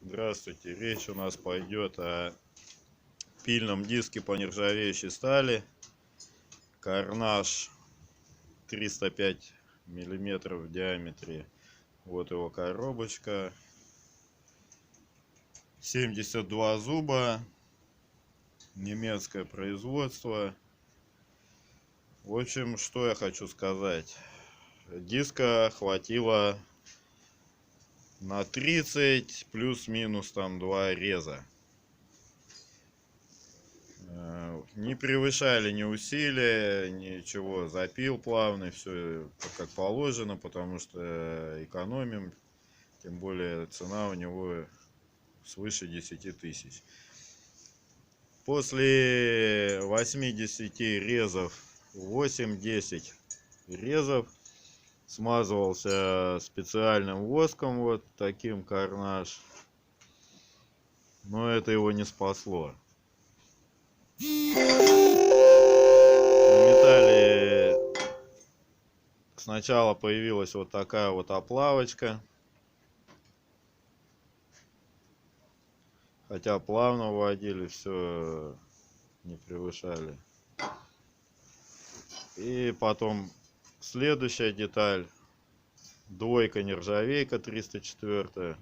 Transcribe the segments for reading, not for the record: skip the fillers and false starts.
Здравствуйте, речь у нас пойдет о пильном диске по нержавеющей стали Карнаж 305 миллиметров в диаметре. Вот его коробочка, 72 зуба, немецкое производство. В общем, что я хочу сказать, диска хватило на 30 плюс-минус там 2 реза. Не превышали ни усилия, ничего, запил плавный, все как положено, потому что экономим, тем более цена у него свыше 10 тысяч. После 80 резов, 8-10 резов, смазывался специальным воском, вот таким Карнаж, но это его не спасло. На металле сначала появилась вот такая вот оплавочка, хотя плавно вводили, все не превышали. И потом следующая деталь, двойка нержавейка 304,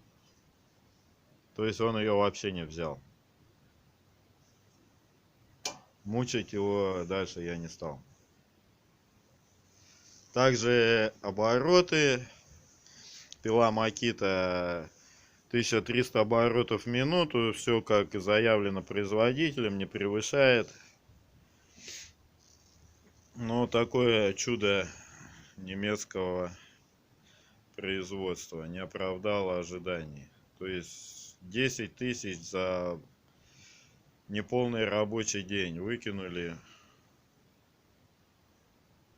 то есть он ее вообще не взял. Мучить его дальше я не стал. Также обороты, пила Makita 1300 оборотов в минуту, все как и заявлено производителем, не превышает. Но такое чудо немецкого производства не оправдало ожиданий. То есть 10 тысяч за неполный рабочий день выкинули.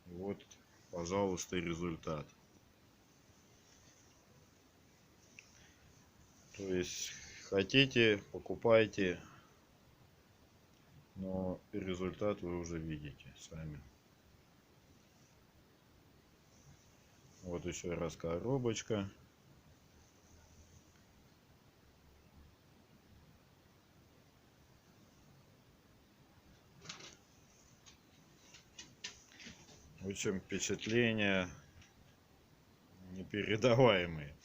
Вот, пожалуйста, результат. То есть хотите, покупайте, но результат вы уже видите сами. Вот еще раз коробочка. В общем, впечатления непередаваемые.